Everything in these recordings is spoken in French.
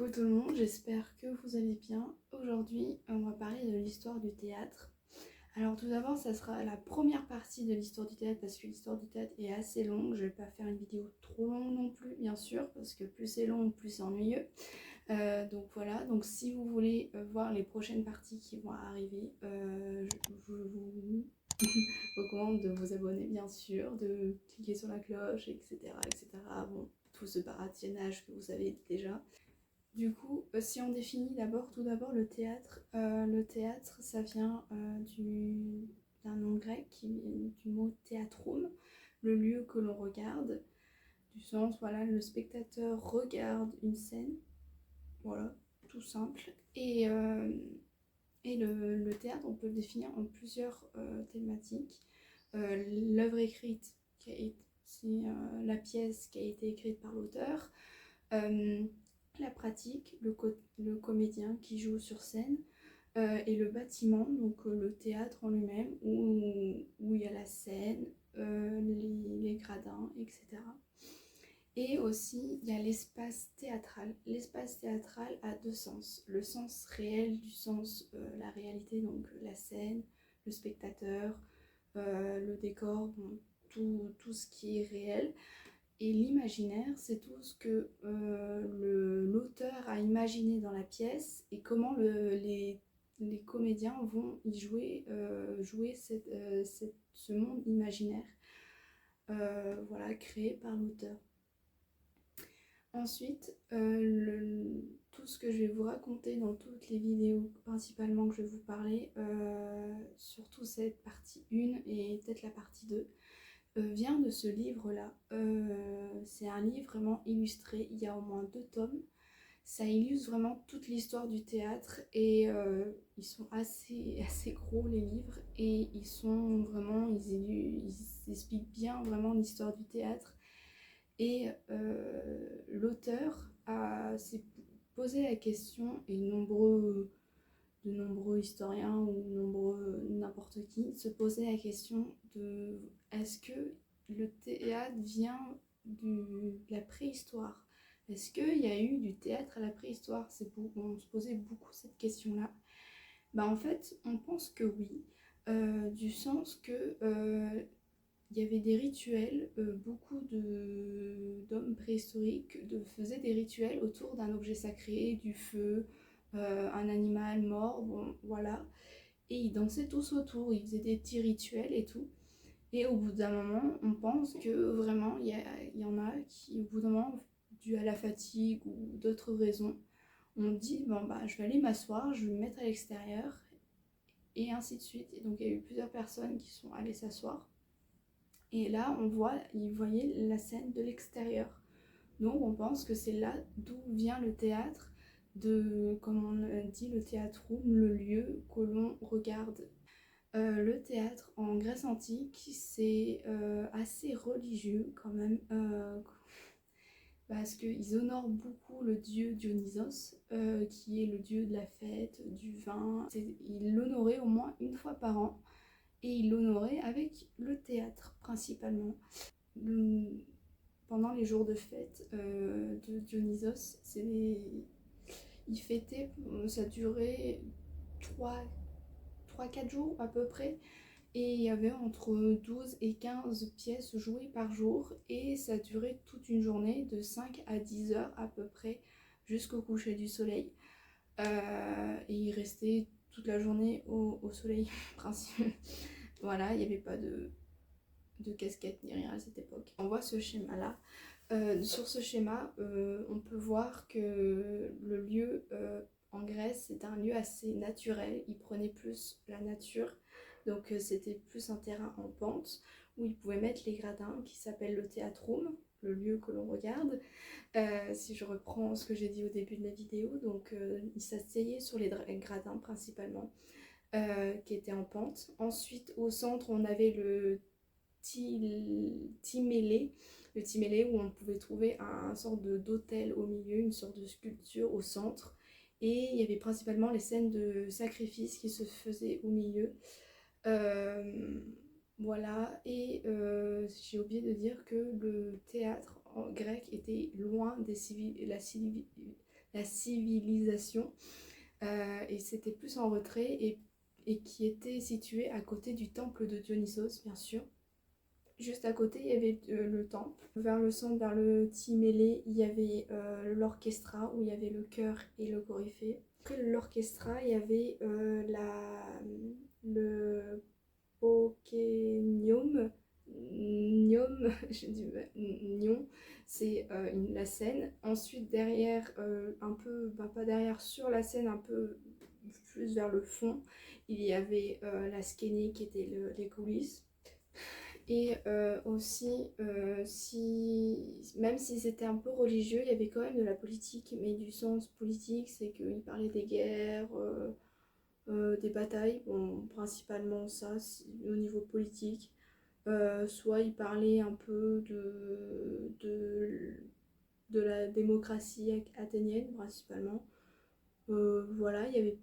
Coucou tout le monde, j'espère que vous allez bien. Aujourd'hui, on va parler de l'histoire du théâtre. Alors tout d'abord, ça sera la première partie de l'histoire du théâtre parce que l'histoire du théâtre est assez longue. Je vais pas faire une vidéo trop longue non plus, bien sûr, parce que plus c'est long, plus c'est ennuyeux. Donc voilà, donc si vous voulez voir les prochaines parties qui vont arriver, je vous recommande de vous abonner, bien sûr, de cliquer sur la cloche, etc. etc. Bon, tout ce parationnage que vous savez déjà. Du coup, si on définit tout d'abord le théâtre ça vient d'un nom grec du mot théatrum, le lieu que l'on regarde, du sens, voilà, le spectateur regarde une scène, voilà, tout simple. Et le théâtre, on peut le définir en plusieurs thématiques. L'œuvre écrite, c'est la pièce qui a été écrite par l'auteur. La pratique, le comédien qui joue sur scène, et le bâtiment, donc le théâtre en lui-même, où il y a la scène, les gradins, etc. Et aussi, il y a l'espace théâtral. L'espace théâtral a deux sens. Le sens réel du sens, la réalité, donc la scène, le spectateur, le décor, bon, tout ce qui est réel. Et l'imaginaire, c'est tout ce que l'auteur a imaginé dans la pièce et comment les comédiens vont y jouer ce monde imaginaire, voilà, créé par l'auteur. Ensuite, tout ce que je vais vous raconter dans toutes les vidéos, principalement que je vais vous parler, surtout cette partie 1 et peut-être la partie 2, vient de ce livre-là. C'est un livre vraiment illustré, il y a au moins 2 tomes. Ça illustre vraiment toute l'histoire du théâtre et ils sont assez gros les livres et ils expliquent bien vraiment l'histoire du théâtre. Et l'auteur s'est posé la question, et de nombreux historiens ou n'importe qui se posaient la question de est-ce que le théâtre vient de la préhistoire? Est-ce qu'il y a eu du théâtre à la préhistoire? On se posait beaucoup cette question-là. En fait, on pense que oui, du sens que il y avait des rituels, beaucoup d'hommes préhistoriques faisaient des rituels autour d'un objet sacré, du feu, un animal mort, bon voilà. Et ils dansaient tous autour, ils faisaient des petits rituels et tout. Et au bout d'un moment, on pense que vraiment, il y en a qui, au bout d'un moment, dû à la fatigue ou d'autres raisons, on dit, bon je vais aller m'asseoir, je vais me mettre à l'extérieur, et ainsi de suite. Et donc il y a eu plusieurs personnes qui sont allées s'asseoir. Et là, ils voyaient la scène de l'extérieur. Donc on pense que c'est là d'où vient le théâtre, comme on dit, le théâtrum, le lieu que l'on regarde. Le théâtre en Grèce antique, c'est assez religieux quand même, parce qu'ils honorent beaucoup le dieu Dionysos, qui est le dieu de la fête, du vin. Ils l'honoraient au moins une fois par an. Et il l'honorait avec le théâtre principalement. Pendant les jours de fête de Dionysos, il fêtait, ça durait 3-4 jours à peu près, et il y avait entre 12 et 15 pièces jouées par jour, et ça durait toute une journée de 5 à 10 heures à peu près, jusqu'au coucher du soleil. Et il restait toute la journée au soleil principalement. Voilà, il n'y avait pas de casquette ni rien à cette époque. On voit ce schéma-là. Sur ce schéma, on peut voir que le lieu en Grèce, c'est un lieu assez naturel. Il prenait plus la nature, donc c'était plus un terrain en pente où ils pouvaient mettre les gradins qui s'appellent le théatrum, le lieu que l'on regarde. Si je reprends ce que j'ai dit au début de la vidéo, donc ils s'asseyaient sur les gradins principalement. Qui était en pente. Ensuite, au centre, on avait le timélé, où on pouvait trouver un sorte d'autel au milieu, une sorte de sculpture au centre. Et il y avait principalement les scènes de sacrifice qui se faisaient au milieu. Voilà, et j'ai oublié de dire que le théâtre en grec était loin la civilisation. Et c'était plus en retrait et qui était situé à côté du temple de Dionysos, bien sûr. Juste à côté, il y avait le temple. Vers le centre, vers le Timélé, il y avait l'orchestra où il y avait le chœur et le coryphée. Après l'orchestra, il y avait le Pokénium. Nium, je dis Nion, c'est la scène. Ensuite, derrière, un peu, pas derrière, sur la scène, un peu plus vers le fond, il y avait la skénie qui était les coulisses. Et aussi, même si c'était un peu religieux, il y avait quand même de la politique, mais du sens politique, c'est qu'il parlait des guerres, des batailles, bon, principalement ça, au niveau politique. Soit il parlait un peu de la démocratie athénienne, principalement. Voilà, il y avait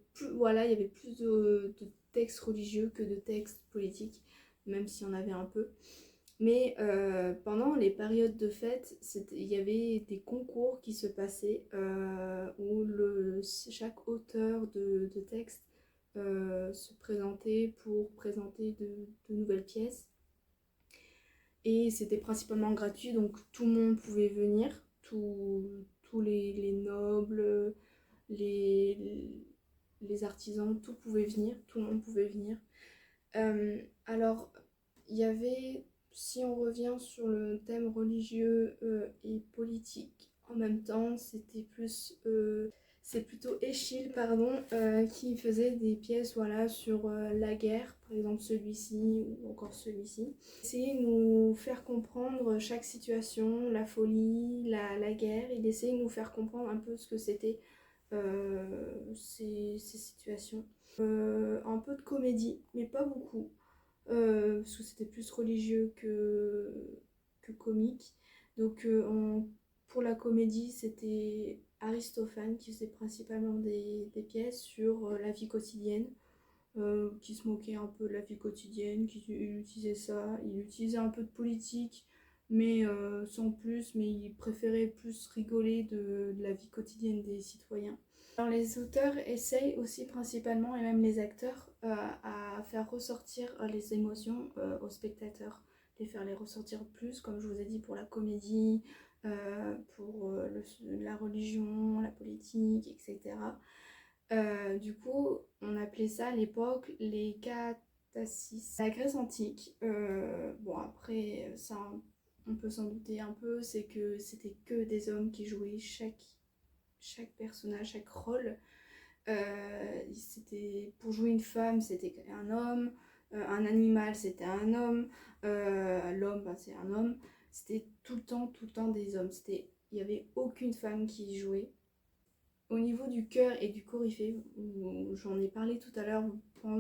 plus de textes religieux que de textes politiques, même s'il y en avait un peu. Mais pendant les périodes de fête, il y avait des concours qui se passaient où chaque auteur de texte se présentait pour présenter de nouvelles pièces. Et c'était principalement gratuit, donc tout le monde pouvait venir, tous les nobles, les artisans, tout pouvait venir, tout le monde pouvait venir. Alors, il y avait, si on revient sur le thème religieux et politique, en même temps, c'est plutôt Eschyle, pardon, qui faisait des pièces voilà, sur la guerre, par exemple celui-ci ou encore celui-ci. Essayait de nous faire comprendre chaque situation, la folie, la guerre. Il essayait de nous faire comprendre un peu ce que c'était ces situations. Un peu de comédie, mais pas beaucoup, parce que c'était plus religieux que comique. Donc pour la comédie, c'était Aristophane qui faisait principalement des pièces sur la vie quotidienne, qui se moquait un peu de la vie quotidienne, il utilisait ça, il utilisait un peu de politique, mais sans plus, mais il préférait plus rigoler de la vie quotidienne des citoyens. Alors les auteurs essayent aussi principalement, et même les acteurs, à faire ressortir les émotions aux spectateurs, les ressortir plus, comme je vous ai dit, pour la comédie, pour la religion, la politique, etc. Du coup, on appelait ça à l'époque les cathasis. La Grèce antique, bon après, ça, on peut s'en douter un peu, c'est que c'était que des hommes qui jouaient chaque personnage, chaque rôle. Pour jouer une femme, c'était un homme, un animal, c'était un homme, l'homme, c'est un homme. C'était tout le temps des hommes. Il n'y avait aucune femme qui jouait. Au niveau du chœur et du coryphée, j'en ai parlé tout à l'heure,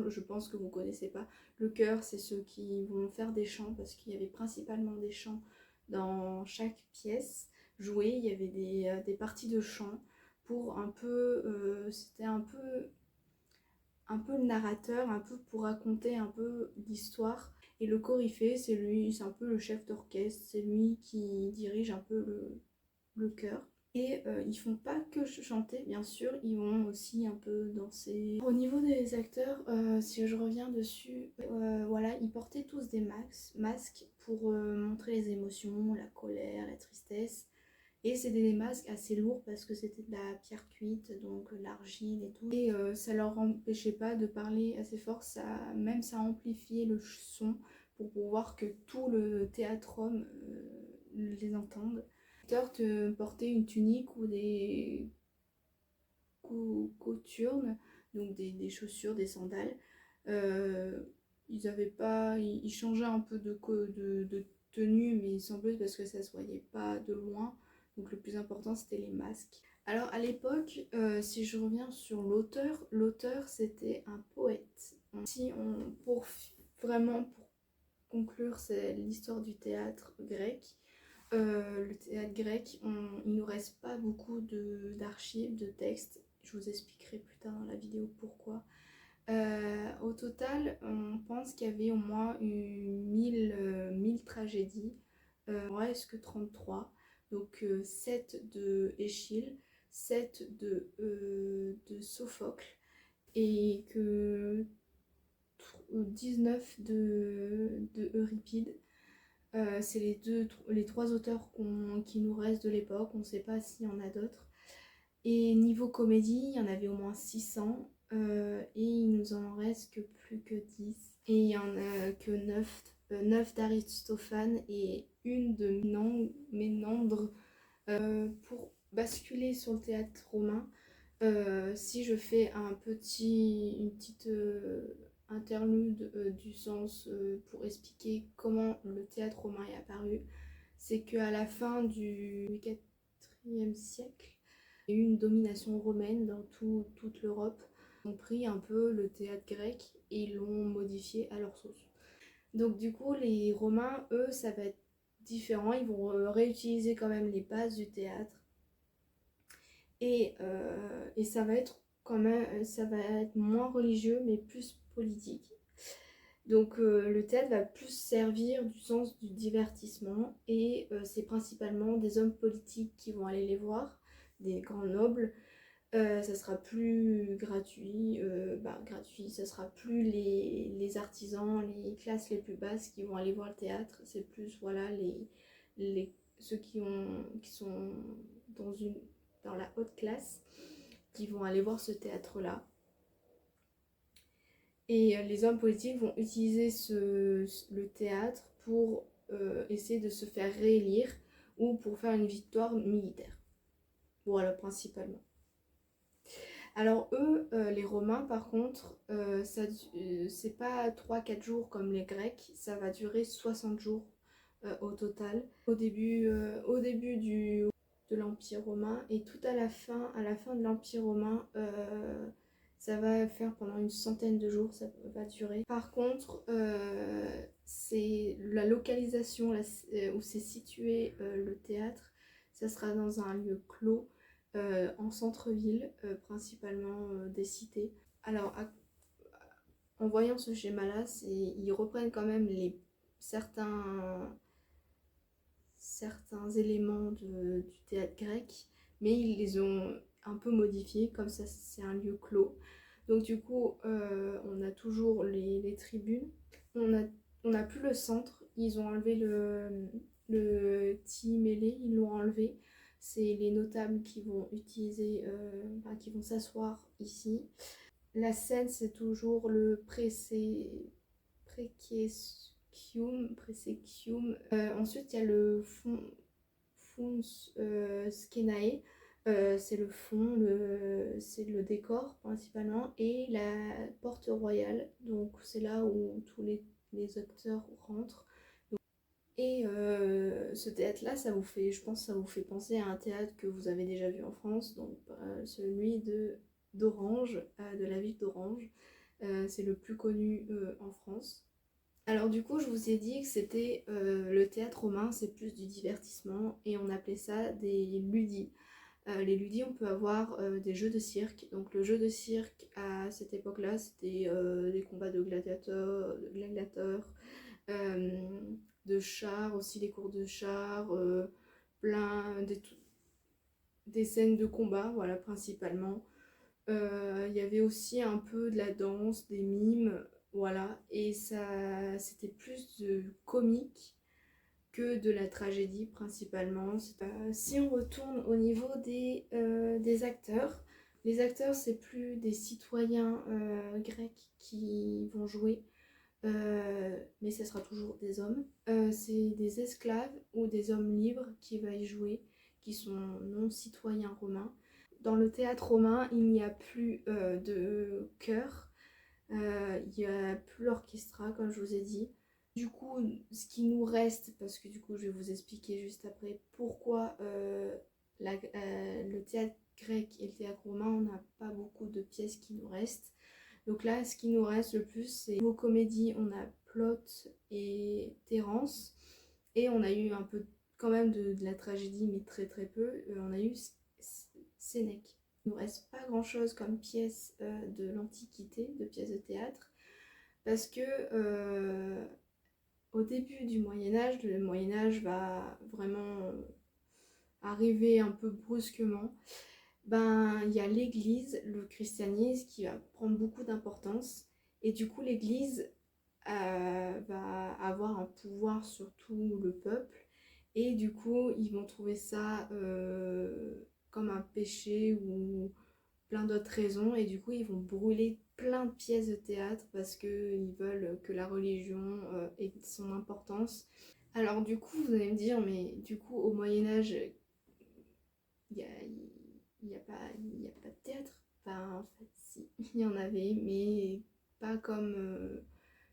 je pense que vous ne connaissez pas. Le chœur, c'est ceux qui vont faire des chants, parce qu'il y avait principalement des chants dans chaque pièce jouée. Il y avait des parties de chants pour un peu, c'était un peu le narrateur, un peu pour raconter un peu l'histoire. Et le coryphée, c'est un peu le chef d'orchestre, c'est lui qui dirige un peu le chœur. Et ils font pas que chanter, bien sûr, ils vont aussi un peu danser. Au niveau des acteurs, si je reviens dessus, voilà, ils portaient tous des masques pour montrer les émotions, la colère, la tristesse. Et c'était des masques assez lourds parce que c'était de la pierre cuite, donc l'argile et tout. Et ça leur empêchait pas de parler assez fort, même ça amplifiait le son pour pouvoir que tout le théâtrum les entende. Les acteurs te portaient une tunique ou des cothurnes, donc des chaussures, des sandales. Ils changeaient un peu de tenue, mais il semblait parce que ça se voyait pas de loin. Donc le plus important c'était les masques. Alors à l'époque, si je reviens sur l'auteur c'était un poète. Vraiment pour conclure, c'est l'histoire du théâtre grec. Le théâtre grec, il nous reste pas beaucoup d'archives, de textes. Je vous expliquerai plus tard dans la vidéo pourquoi. Au total, on pense qu'il y avait au moins 1000 tragédies. Il en reste que 33. Donc 7 de Eschyle, 7 de Sophocle et que 19 de Euripide. C'est les trois auteurs qui nous restent de l'époque, on ne sait pas s'il y en a d'autres. Et niveau comédie, il y en avait au moins 600 et il nous en reste que plus que 10. Et il y en a que 9 d'Aristophane et une de Ménandre. Pour basculer sur le théâtre romain, si je fais une petite interlude du sens pour expliquer comment le théâtre romain est apparu, c'est qu'à la fin du IVe siècle, il y a eu une domination romaine dans toute l'Europe. Ils ont pris un peu le théâtre grec et ils l'ont modifié à leur sauce. Donc du coup, les Romains, eux, ça va être différent. Ils vont réutiliser quand même les bases du théâtre. Et ça va être quand même, ça va être moins religieux, mais plus politique. Donc le théâtre va plus servir du sens du divertissement et c'est principalement des hommes politiques qui vont aller les voir, des grands nobles. Ça sera plus gratuit, ça sera plus les artisans, les classes les plus basses qui vont aller voir le théâtre, c'est plus voilà ceux qui sont dans la haute classe qui vont aller voir ce théâtre-là. Et les hommes politiques vont utiliser le théâtre pour essayer de se faire réélire ou pour faire une victoire militaire. Voilà, principalement. Alors eux, les Romains par contre, c'est pas 3-4 jours comme les Grecs, ça va durer 60 jours au total. Au début de l'Empire romain et tout à la fin de l'Empire romain, ça va faire pendant une centaine de jours, ça va durer. Par contre, c'est la localisation où c'est situé le théâtre, ça sera dans un lieu clos. En centre-ville, principalement des cités. Alors, en voyant ce schéma-là, ils reprennent quand même certains éléments du théâtre grec, mais ils les ont un peu modifiés, comme ça c'est un lieu clos. Donc du coup, on a toujours les tribunes, on n'a plus le centre, ils ont enlevé le timélé, ils l'ont enlevé. C'est les notables qui vont qui vont s'asseoir ici. La scène, c'est toujours le praesequium. Ensuite, il y a le fons scenae. C'est le fond, c'est le décor principalement. Et la porte royale. Donc, c'est là où tous les acteurs rentrent. Et ce théâtre-là, je pense que ça vous fait penser à un théâtre que vous avez déjà vu en France, donc celui d'Orange, de la ville d'Orange. C'est le plus connu en France. Alors du coup, je vous ai dit que c'était le théâtre romain, c'est plus du divertissement et on appelait ça des ludis. Les ludis, on peut avoir des jeux de cirque. Donc le jeu de cirque à cette époque-là, c'était des combats de gladiateurs, de chars, aussi des cours de chars, des scènes de combat, voilà, principalement. Il y avait aussi un peu de la danse, des mimes, voilà, et ça, c'était plus de comique que de la tragédie, principalement. Si on retourne au niveau des acteurs, les acteurs, c'est plus des citoyens grecs qui vont jouer, mais ce sera toujours des hommes. C'est des esclaves ou des hommes libres qui vont y jouer, qui sont non citoyens romains. Dans le théâtre romain, il n'y a plus de chœur, il n'y a plus l'orchestra, comme je vous ai dit. Du coup, ce qui nous reste, parce que du coup, je vais vous expliquer juste après pourquoi le théâtre grec et le théâtre romain, on n'a pas beaucoup de pièces qui nous restent. Donc là, ce qui nous reste le plus, c'est vos comédies. On a Plaute et Terence. Et on a eu un peu quand même de la tragédie, mais très très peu. On a eu Sénèque. Il ne nous reste pas grand chose comme pièces de l'Antiquité, de pièces de théâtre. Parce que au début du Moyen-Âge, le Moyen-Âge va vraiment arriver un peu brusquement. ben il y a l'église, le christianisme qui va prendre beaucoup d'importance. Et du coup, l'église va avoir un pouvoir sur tout le peuple. Et du coup, ils vont trouver ça comme un péché ou plein d'autres raisons. Et du coup, ils vont brûler plein de pièces de théâtre parce qu'ils veulent que la religion ait son importance. Alors du coup, vous allez me dire, mais du coup, au Moyen-Âge, il n'y a, il y a pas de théâtre. Enfin, en fait, si, il y en avait, mais pas comme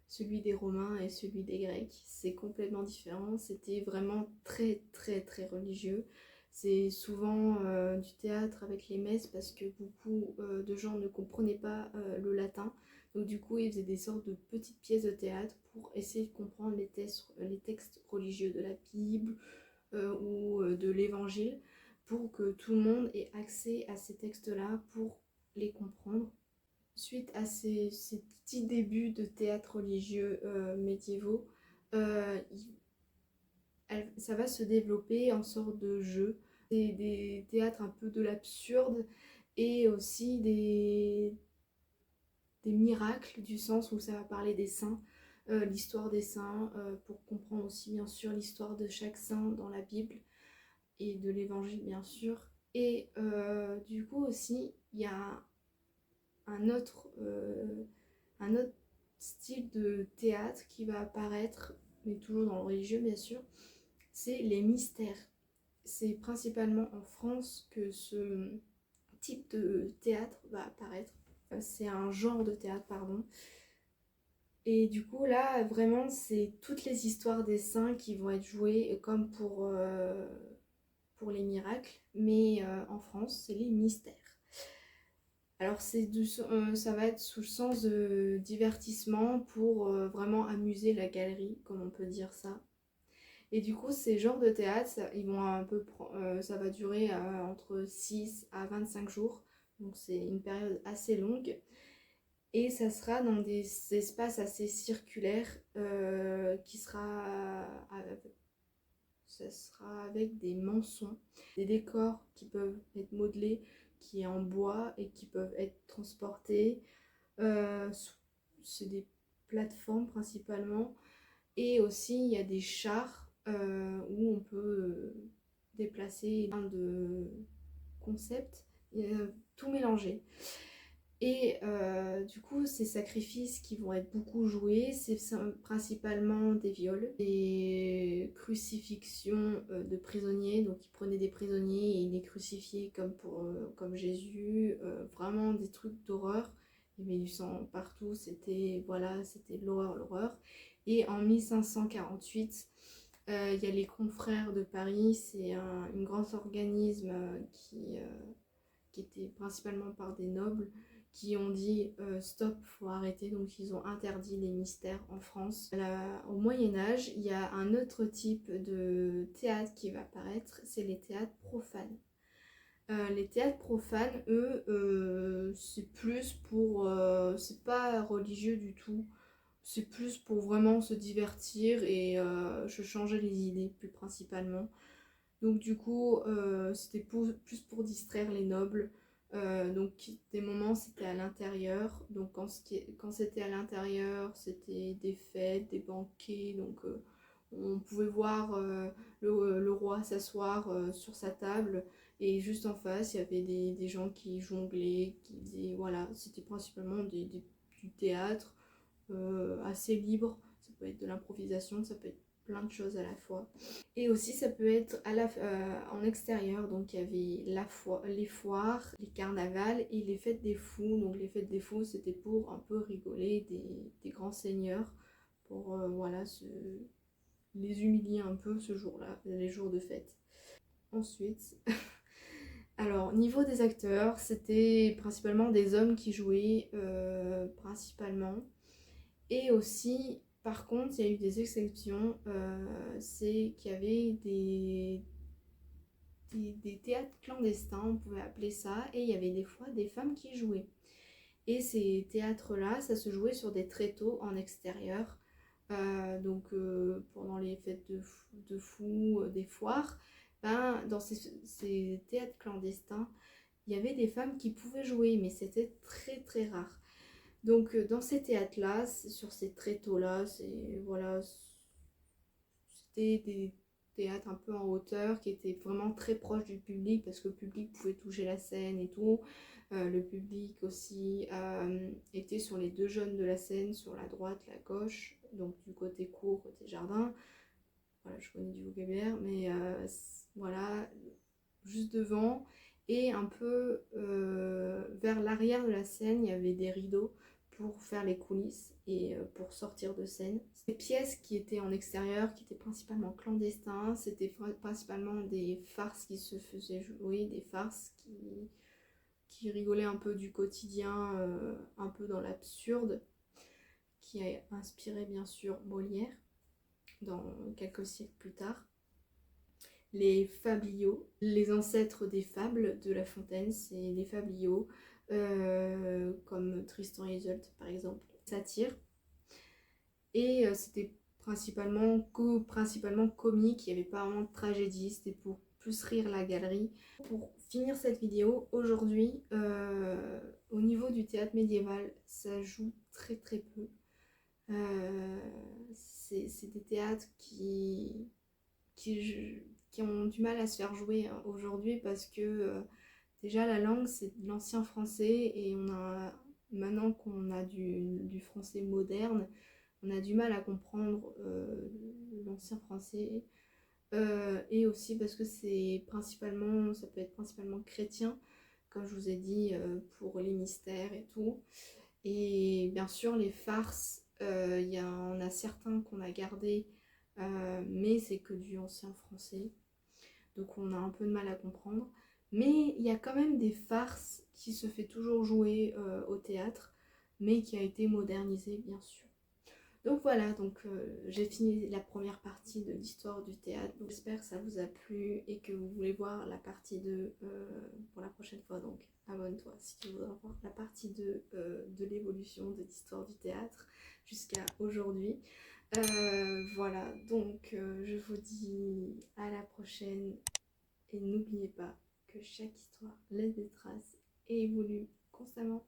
celui des Romains et celui des Grecs. C'est complètement différent. C'était vraiment très, très, très religieux. C'est souvent du théâtre avec les messes parce que beaucoup de gens ne comprenaient pas le latin. Donc du coup, ils faisaient des sortes de petites pièces de théâtre pour essayer de comprendre les textes religieux de la Bible ou de l'Évangile pour que tout le monde ait accès à ces textes-là pour les comprendre. Suite à ces petits débuts de théâtre religieux médiévaux, euh, ça va se développer en sorte de jeu, des théâtres un peu de l'absurde et aussi des miracles, du sens où ça va parler des saints, l'histoire des saints, pour comprendre aussi bien sûr l'histoire de chaque saint dans la Bible et de l'évangile bien sûr. Et du coup aussi, il y a un autre, euh, un autre style de théâtre qui va apparaître, mais toujours dans le religieux bien sûr, c'est les mystères. C'est principalement en France que ce type de théâtre va apparaître. C'est un genre de théâtre, pardon. Et du coup, là, vraiment, c'est toutes les histoires des saints qui vont être jouées comme pour les miracles, mais en France, c'est les mystères. Alors ça va être sous le sens de divertissement pour vraiment amuser la galerie, comme on peut dire ça. Et du coup, ces genres de théâtre, ils vont ça va durer entre 6 à 25 jours. Donc c'est une période assez longue. Et ça sera dans des espaces assez circulaires ça sera avec des mançons, des décors qui peuvent être modelés, qui est en bois et qui peuvent être transportés. Euh, c'est des plateformes principalement. Et aussi, il y a des chars où on peut déplacer plein de concepts, tout mélanger. Et du coup, ces sacrifices qui vont être beaucoup joués, c'est principalement des viols, des crucifixions de prisonniers. Donc, ils prenaient des prisonniers et ils les crucifiaient comme Jésus. Vraiment des trucs d'horreur. Il y avait du sang partout. C'était l'horreur, l'horreur. Et en 1548, il y a les Confrères de Paris. C'est un grand organisme qui était principalement par des nobles qui ont dit stop, faut arrêter, donc ils ont interdit les mystères en France. Au Moyen-Âge, il y a un autre type de théâtre qui va apparaître, c'est les théâtres profanes. Les théâtres profanes, eux, c'est plus c'est pas religieux du tout, c'est plus pour vraiment se divertir et se changer les idées, plus principalement. Donc du coup, c'était plus pour distraire les nobles. Donc des moments c'était à l'intérieur. Donc quand c'était à l'intérieur, c'était des fêtes, des banquets. Donc on pouvait voir le roi s'asseoir sur sa table. Et juste en face, il y avait des gens qui jonglaient, qui faisaient... Voilà, c'était principalement du théâtre assez libre. Ça peut être de l'improvisation, ça peut être plein de choses à la fois. Et aussi ça peut être en extérieur, donc il y avait les foires, les carnavals et les fêtes des fous. Donc les fêtes des fous c'était pour un peu rigoler des grands seigneurs, pour les humilier un peu ce jour-là, les jours de fête. Ensuite, alors niveau des acteurs, c'était principalement des hommes qui jouaient principalement. Et aussi, par contre, il y a eu des exceptions, c'est qu'il y avait des théâtres clandestins, on pouvait appeler ça, et il y avait des fois des femmes qui jouaient. Et ces théâtres-là, ça se jouait sur des tréteaux en extérieur, pendant les fêtes de fous, des foires, ben, dans ces théâtres clandestins, il y avait des femmes qui pouvaient jouer, mais c'était très très rare. Donc dans ces théâtres-là, sur ces tréteaux-là, voilà, c'était des théâtres un peu en hauteur qui étaient vraiment très proches du public parce que le public pouvait toucher la scène et tout. Le public aussi était sur les deux jaunes de la scène, sur la droite, la gauche, donc du côté court, côté jardin. Voilà, je connais du vocabulaire, mais voilà, juste devant. Et un peu vers l'arrière de la scène, il y avait des rideaux pour faire les coulisses et pour sortir de scène. Des pièces qui étaient en extérieur, qui étaient principalement clandestins, c'était principalement des farces qui se faisaient jouer, des farces qui rigolaient un peu du quotidien, un peu dans l'absurde, qui a inspiré bien sûr Molière dans quelques siècles plus tard. Les fabliaux, les ancêtres des fables de La Fontaine, c'est les fabliaux, comme Tristan et Isolde par exemple, satire. Et c'était principalement comique, il n'y avait pas vraiment de tragédie, c'était pour plus rire la galerie. Pour finir cette vidéo, aujourd'hui, au niveau du théâtre médiéval, ça joue très très peu. C'est des théâtres qui ont du mal à se faire jouer aujourd'hui parce que déjà la langue c'est de l'ancien français et maintenant qu'on a du français moderne, on a du mal à comprendre l'ancien français et aussi parce que ça peut être principalement chrétien, comme je vous ai dit, pour les mystères et tout. Et bien sûr les farces, il y en a certains qu'on a gardés, mais c'est que du ancien français, donc on a un peu de mal à comprendre. Mais il y a quand même des farces qui se fait toujours jouer au théâtre, mais qui a été modernisé bien sûr. Donc voilà, j'ai fini la première partie de l'histoire du théâtre. J'espère que ça vous a plu et que vous voulez voir la partie 2 pour la prochaine fois. Donc abonne-toi si tu veux voir la partie 2 de l'évolution de l'histoire du théâtre jusqu'à aujourd'hui. Voilà, donc je vous dis à la prochaine et n'oubliez pas que chaque histoire laisse des traces et évolue constamment.